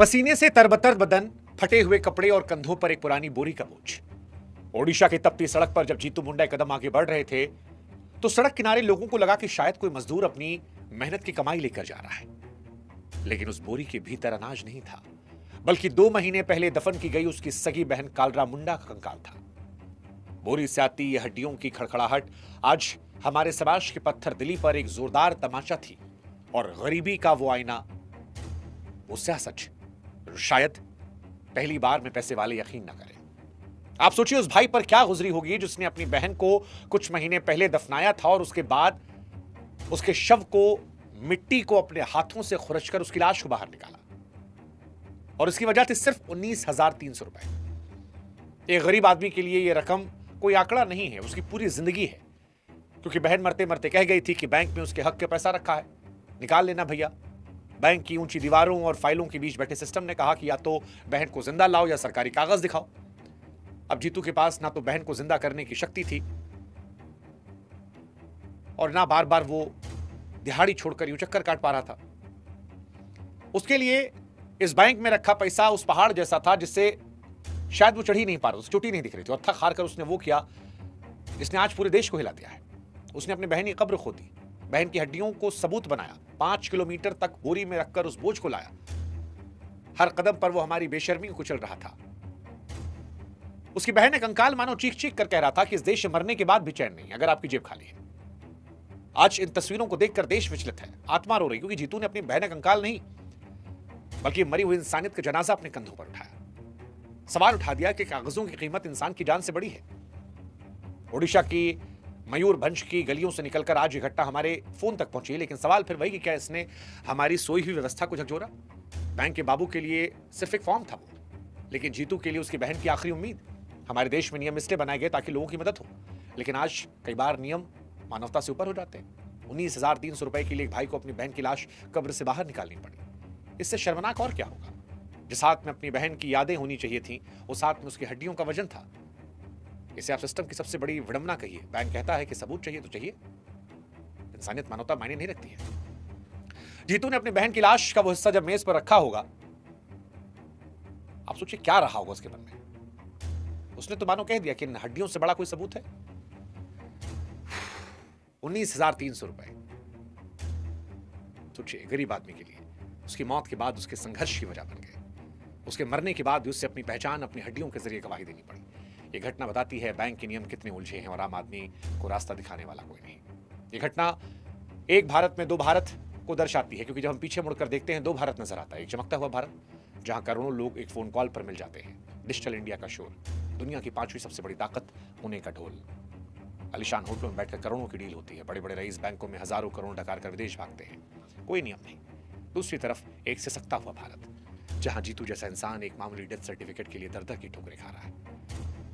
पसीने से तरबतर बदन, फटे हुए कपड़े और कंधों पर एक पुरानी बोरी का बोझ। ओडिशा की तपती सड़क पर जब जीतू मुंडा कदम आगे बढ़ रहे थे तो सड़क किनारे लोगों को लगा कि शायद कोई मजदूर अपनी मेहनत की कमाई लेकर जा रहा है। लेकिन उस बोरी के भीतर अनाज नहीं था, बल्कि 2 महीने पहले दफन की गई उसकी सगी बहन कालरा मुंडा का कंकाल था। बोरी से आती ये हड्डियों की खड़खड़ाहट आज हमारे समाज के पत्थर दिली पर एक जोरदार तमाचा थी। और गरीबी का वो आईना, वो सच शायद पहली बार में पैसे वाले यकीन ना करें। आप सोचिए उस भाई पर क्या गुजरी होगी जिसने अपनी बहन को कुछ महीने पहले दफनाया था और उसके बाद उसके शव को, मिट्टी को अपने हाथों से खुरचकर उसकी लाश को बाहर निकाला। और इसकी वजह थी सिर्फ 19,300 रुपए। एक गरीब आदमी के लिए यह रकम कोई आंकड़ा नहीं है, उसकी पूरी जिंदगी है। क्योंकि बहन मरते मरते कह गई थी कि बैंक में उसके हक के पैसा रखा है, निकाल लेना भैया। बैंक की ऊंची दीवारों और फाइलों के बीच बैठे सिस्टम ने कहा कि या तो बहन को जिंदा लाओ या सरकारी कागज दिखाओ। अब जीतू के पास ना तो बहन को जिंदा करने की शक्ति थी और ना बार बार वो दिहाड़ी छोड़कर यूं चक्कर काट पा रहा था। उसके लिए इस बैंक में रखा पैसा उस पहाड़ जैसा था जिससे शायद वो चढ़ ही नहीं पा रहा, उस चोटी नहीं दिख रही थी। और थक हार कर उसने वो किया जिसने आज पूरे देश को हिला दिया है। उसने अपने बहन की कब्र खोदी, बहन की हड्डियों को सबूत बनाया, 5 किलोमीटर तक बोरी में रखकर उस बोझ को लाया। हर कदम पर वो हमारी बेशर्मी को कुचल रहा था। उसकी बहन ने कंकाल मानो चीख चीख कर कह रहा था कि इस देश में मरने के बाद भी चैन नहीं अगर आपकी जेब खाली है। आज इन तस्वीरों को देखकर देश विचलित है, आत्मा रो रही, क्योंकि जीतू ने अपनी बहन का कंकाल नहीं बल्कि मरी हुई इंसानियत का जनाजा अपने कंधों पर उठाया। सवाल उठा दिया कि कागजों की कीमत इंसान की जान से बड़ी है। ओडिशा की मयूरभंज की गलियों से निकलकर आज ये घटना हमारे फोन तक पहुंची, लेकिन सवाल फिर वही कि क्या इसने हमारी सोई हुई व्यवस्था को झकझोरा? बैंक के बाबू के लिए सिर्फ एक फॉर्म था वो, लेकिन जीतू के लिए उसकी बहन की आखिरी उम्मीद। हमारे देश में नियम इसलिए बनाए गए ताकि लोगों की मदद हो, लेकिन आज कई बार नियम मानवता से ऊपर हो जाते हैं। 19,300 रुपए के लिए एक भाई को अपनी बहन की लाश कब्र से बाहर निकालनी पड़ी। इससे शर्मनाक और क्या होगा? जिस हाथ में अपनी बहन की यादें होनी चाहिए थी, उस हाथ में उसकी हड्डियों का वजन था। इसे आप सिस्टम की सबसे बड़ी विडंबना कहिए। बैंक कहता है कि सबूत चाहिए तो चाहिए, इंसानियत मानवता मायने नहीं रखती है। जीतू ने अपनी बहन की लाश का वो हिस्सा जब मेज पर रखा होगा, आप सोचिए क्या रहा होगा उसके मन में। उसने तो मानो कह दिया कि इन हड्डियों से बड़ा कोई सबूत है। 19,300 रुपए, सोचिए गरीब आदमी के लिए उसकी मौत के बाद उसके संघर्ष की वजह बन गए। उसके मरने के बाद भी उससे अपनी पहचान अपनी हड्डियों के जरिए गवाही देनी पड़ी। ये घटना बताती है बैंक के नियम कितने उलझे हैं और आम आदमी को रास्ता दिखाने वाला कोई नहीं। ये घटना एक भारत में 2 भारत को दर्शाती है, क्योंकि जब हम पीछे मुड़कर देखते हैं 2 भारत नजर आता है। एक चमकता हुआ भारत जहां करोड़ों लोग एक फोन कॉल पर मिल जाते हैं, डिजिटल इंडिया का शोर, दुनिया की 5वीं सबसे बड़ी ताकत होने का ढोल, आलिशान होटलों में बैठकर करोड़ों की डील होती है, बड़े बड़े रईस बैंकों में हजारों करोड़ डकार कर विदेश भागते हैं, कोई नियम नहीं। दूसरी तरफ एक सिसकता हुआ भारत जहां जीतू जैसा इंसान एक मामूली डेथ सर्टिफिकेट के लिए दर-दर की ठोकरें खा रहा है,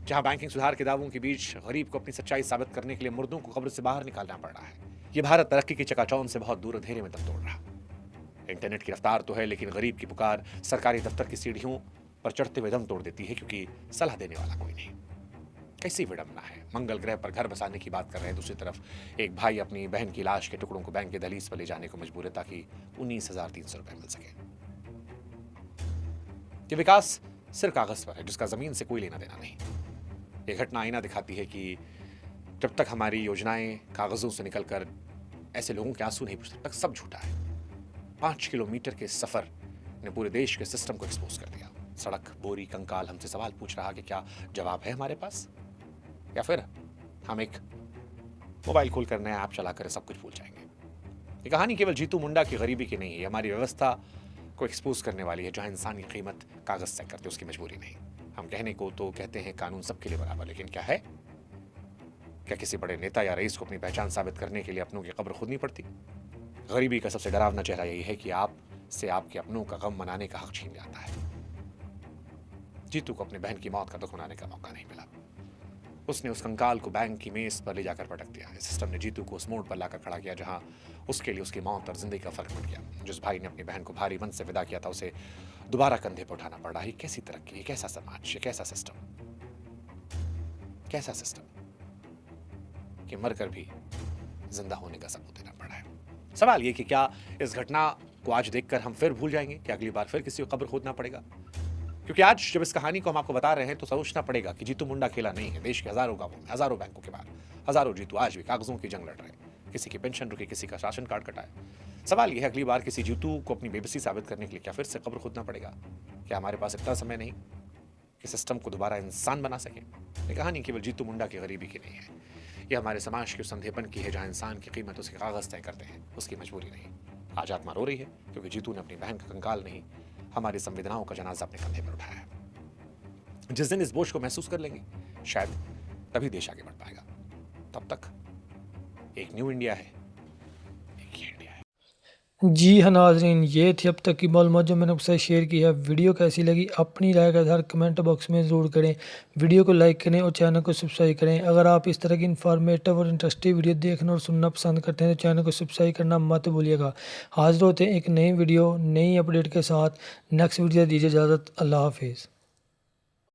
जहां बैंकिंग सुधार के दावों के बीच गरीब को अपनी सच्चाई साबित करने के लिए मुर्दों को कब्र से बाहर निकालना पड़ रहा है। यह भारत तरक्की की चकाचौंध से बहुत दूर अंधेरे में दम तोड़ रहा। इंटरनेट की रफ्तार तो है, लेकिन गरीब की पुकार सरकारी दफ्तर की सीढ़ियों पर चढ़ते हुए दम तोड़ देती है, क्योंकि सलाह देने वाला कोई नहीं। कैसी विडंबना है। मंगल ग्रह पर घर बसाने की बात कर रहे हैं, दूसरी तरफ एक भाई अपनी बहन की लाश के टुकड़ों को बैंक के दहलीज पर ले जाने को मजबूर है ताकि 19,300 रुपए मिल सके। ये विकास सिर्फ कागज पर है जिसका जमीन से कोई लेना देना नहीं। ये घटना आईना दिखाती है कि जब तक हमारी योजनाएं कागजों से निकलकर ऐसे लोगों के आंसू नहीं पूछते, तब तक सब झूठा है। 5 किलोमीटर के सफर ने पूरे देश के सिस्टम को एक्सपोज कर दिया। सड़क, बोरी, कंकाल हमसे सवाल पूछ रहा कि क्या जवाब है हमारे पास, या फिर हम एक मोबाइल खोलकर नया ऐप चलाकर सब कुछ भूल जाएंगे। ये कहानी केवल जीतू मुंडा की गरीबी की नहीं है, हमारी व्यवस्था को एक्सपोज करने वाली है, जहां इंसान की कीमत कागज तय करते उसकी मजबूरी नहीं। हम कहने को तो कहते हैं कानून सबके लिए बराबर, लेकिन क्या है? क्या किसी बड़े नेता या रईस को अपनी पहचान साबित करने के लिए अपनों की कब्र खोदनी पड़ती? गरीबी का सबसे डरावना चेहरा यही है कि आप से आपके अपनों का गम मनाने का हक छीन जाता है। जीतू को अपनी बहन की मौत का दुख मनाने का मौका नहीं मिला। उसने उस कंकाल को बैंक की मेज पर ले जाकर पटक दिया। इस सिस्टम ने जीतू को उस मोड़ पर लाकर खड़ा किया जहां उसके लिए उसकी मौत और जिंदगी का फर्क मिट गया। जिस भाई ने अपनी बहन को भारी मन से विदा किया था, उसे दोबारा कंधे पर उठाना पड़ा। ये कैसी तरक्की, ये कैसा समाज, ये कैसा सिस्टम, कैसा सिस्टम कि मरकर भी जिंदा होने का सबूत देना पड़ा है। सवाल ये कि क्या इस घटना को आज देखकर हम फिर भूल जाएंगे कि अगली बार फिर किसी को कब्र खोदना पड़ेगा। क्योंकि आज जब इस कहानी को हम आपको बता रहे हैं तो सोचना पड़ेगा कि जीतू मुंडा अकेला नहीं है। देश के हजारों गांवों में, हजारों बैंकों के बाहर हजारों जीतू आज भी कागजों की जंग लड़ रहे हैं। किसी की पेंशन रुकी, किसी का राशन कार्ड कटा है। सवाल यह है, अगली बार किसी जीतू को अपनी बेबसी साबित करने के लिए क्या फिर से कब्र खोदना पड़ेगा? क्या हमारे पास इतना समय नहीं कि सिस्टम को दोबारा इंसान बना सके? ये कहानी केवल जीतू मुंडा की गरीबी की नहीं है, यह हमारे समाज के उस अंधेपन की है जहां इंसान की कीमत उसके कागज तय करते हैं, उसकी मजबूरी नहीं। आज आत्मा रो रही है क्योंकि जीतू ने अपनी बहन का कंकाल नहीं, हमारी संवेदनाओं का जनाजा अपने कंधे पर उठाया है। जिस दिन इस बोझ को महसूस कर लेंगे, शायद तभी देश आगे बढ़ पाएगा। तब तक एक न्यू इंडिया है, एक ये इंडिया है। जी हाँ नाज़रीन, ये थी अब तक की मालूमात जो मैंने आपके साथ शेयर की है। वीडियो कैसी लगी अपनी राय का इज़हार कमेंट बॉक्स में ज़रूर करें। वीडियो को लाइक करें और चैनल को सब्सक्राइब करें। अगर आप इस तरह की इन्फॉर्मेटिव और इंटरेस्टिंग वीडियो देखना और सुनना पसंद करते हैं तो चैनल को सब्सक्राइब करना मत भूलिएगा। हाजिर होते हैं एक नई वीडियो नई अपडेट के साथ। नेक्स्ट वीडियो दीजिए इजाज़त। अल्लाह हाफिज़।